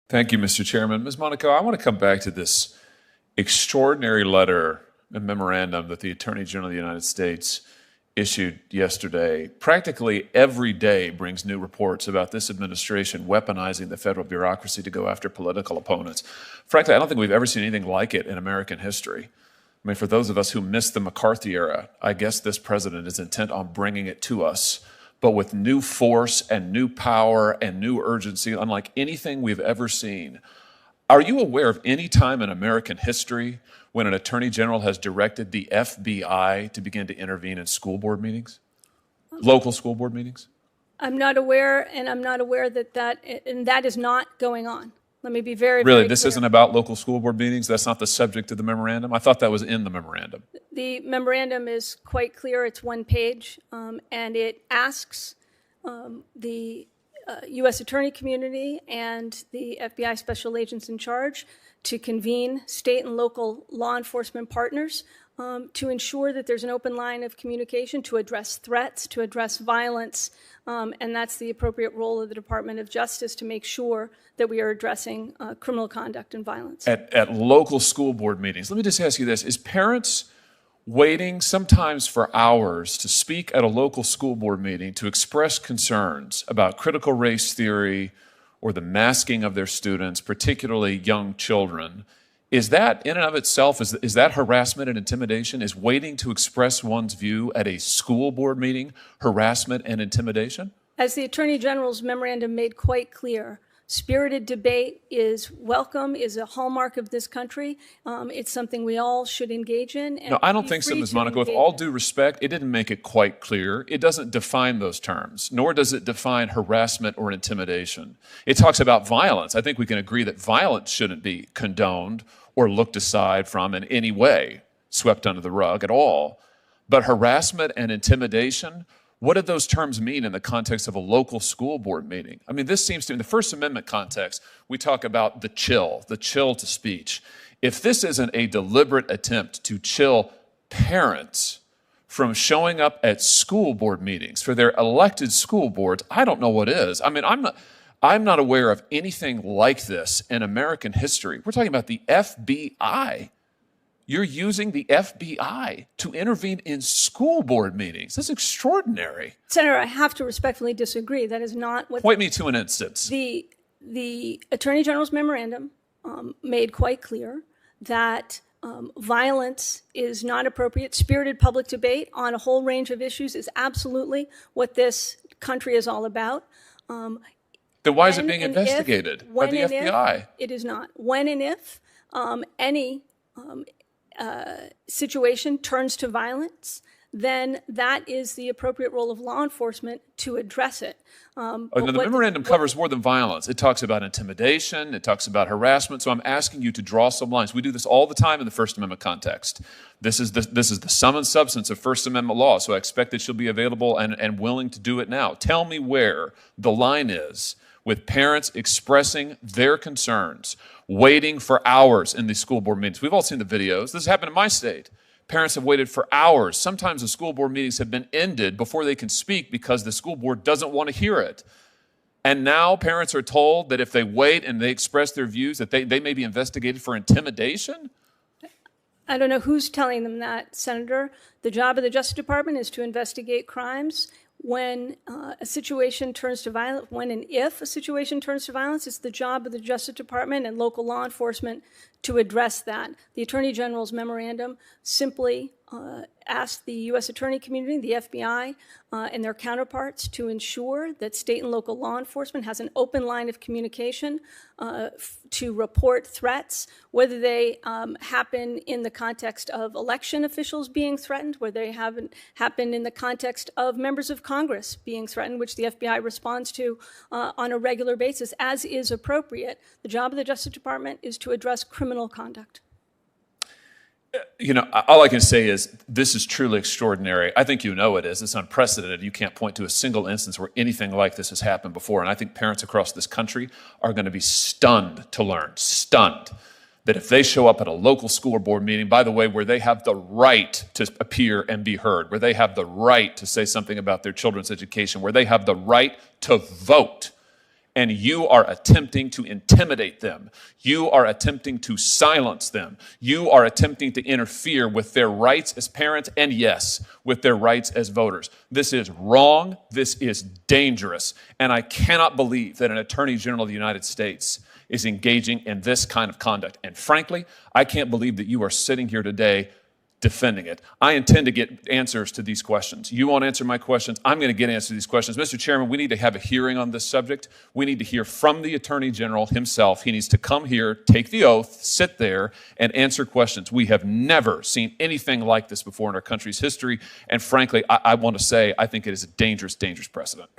Thank you, Mr. Chairman. Ms. Monaco, I want to come back to this extraordinary letter and memorandum that the Attorney General of the United States issued yesterday. Practically every day brings new reports about this administration weaponizing the federal bureaucracy to go after political opponents. Frankly, I don't think we've ever seen anything like it in American history. I mean, for those of us who missed the McCarthy era, I guess this president is intent on bringing it to us, but with new force and new power and new urgency, unlike anything we've ever seen. Are you aware of any time in American history when an attorney general has directed the FBI to begin to intervene in school board meetings, local school board meetings? I'm not aware, and I'm not aware that is not going on. Let me be very, Really, very this clear. isn't about local school board meetings? That's not the subject of the memorandum? I thought that was in the memorandum. The memorandum is quite clear. It's one page, and it asks the U.S. attorney community and the FBI special agents in charge to convene state and local law enforcement partners to ensure that there's an open line of communication to address threats, to address violence, and that's the appropriate role of the Department of Justice to make sure that we are addressing criminal conduct and violence. At local school board meetings, let me just ask you this. Is parents waiting sometimes for hours to speak at a local school board meeting to express concerns about critical race theory or the masking of their students, particularly young children? Is that in and of itself, is that harassment and intimidation? Is waiting to express one's view at a school board meeting harassment and intimidation? As the Attorney General's memorandum made quite clear, spirited debate is welcome, is a hallmark of this country. It's something we all should engage in. And no, I don't think so, Ms. Monaco. With all due respect, it didn't make it quite clear. It doesn't define those terms, nor does it define harassment or intimidation. It talks about violence. I think we can agree that violence shouldn't be condoned or looked aside from in any way, swept under the rug at all. But harassment and intimidation, what did those terms mean in the context of a local school board meeting? I mean, this seems to, in the First Amendment context, we talk about the chill to speech. If this isn't a deliberate attempt to chill parents from showing up at school board meetings for their elected school boards, I don't know what is. I mean, I'm not aware of anything like this in American history. We're talking about the FBI. You're using the FBI to intervene in school board meetings. That's extraordinary. Senator, I have to respectfully disagree. That is not what... Point me to an instance. The Attorney General's memorandum made quite clear that violence is not appropriate. Spirited public debate on a whole range of issues is absolutely what this country is all about. Then why is it being investigated by the FBI? It is not. When and if any situation turns to violence, then that is the appropriate role of law enforcement to address it. The memorandum covers more than violence. It talks about intimidation. It talks about harassment. So I'm asking you to draw some lines. We do this all the time in the First Amendment context. This is the sum and substance of First Amendment law, so I expect that you'll be available and willing to do it now. Tell me where the line is with parents expressing their concerns, waiting for hours in these school board meetings. We've all seen the videos. This happened in my state. Parents have waited for hours. Sometimes the school board meetings have been ended before they can speak because the school board doesn't want to hear it. And now parents are told that if they wait and they express their views, that they may be investigated for intimidation? I don't know who's telling them that, Senator. The job of the Justice Department is to investigate crimes. When a situation turns to violence, when and if a situation turns to violence, it's the job of the Justice Department and local law enforcement to address that. The Attorney General's memorandum simply asked the U.S. attorney community, the FBI, and their counterparts to ensure that state and local law enforcement has an open line of communication to report threats, whether they happen in the context of election officials being threatened, whether they happen in the context of members of Congress being threatened, which the FBI responds to on a regular basis, as is appropriate. The job of the Justice Department is to address criminal conduct. You know, all I can say is this is truly extraordinary. I think you know it is. It's unprecedented. You can't point to a single instance where anything like this has happened before. And I think parents across this country are going to be stunned to learn, stunned, that if they show up at a local school board meeting, by the way, where they have the right to appear and be heard, where they have the right to say something about their children's education, where they have the right to vote, and you are attempting to intimidate them. You are attempting to silence them. You are attempting to interfere with their rights as parents and, yes, with their rights as voters. This is wrong. This is dangerous. And I cannot believe that an Attorney General of the United States is engaging in this kind of conduct. And frankly, I can't believe that you are sitting here today defending it. I intend to get answers to these questions. You won't answer my questions. I'm going to get answers to these questions. Mr. Chairman, we need to have a hearing on this subject. We need to hear from the Attorney General himself. He needs to come here, take the oath, sit there, and answer questions. We have never seen anything like this before in our country's history. And frankly, I want to say I think it is a dangerous, dangerous precedent.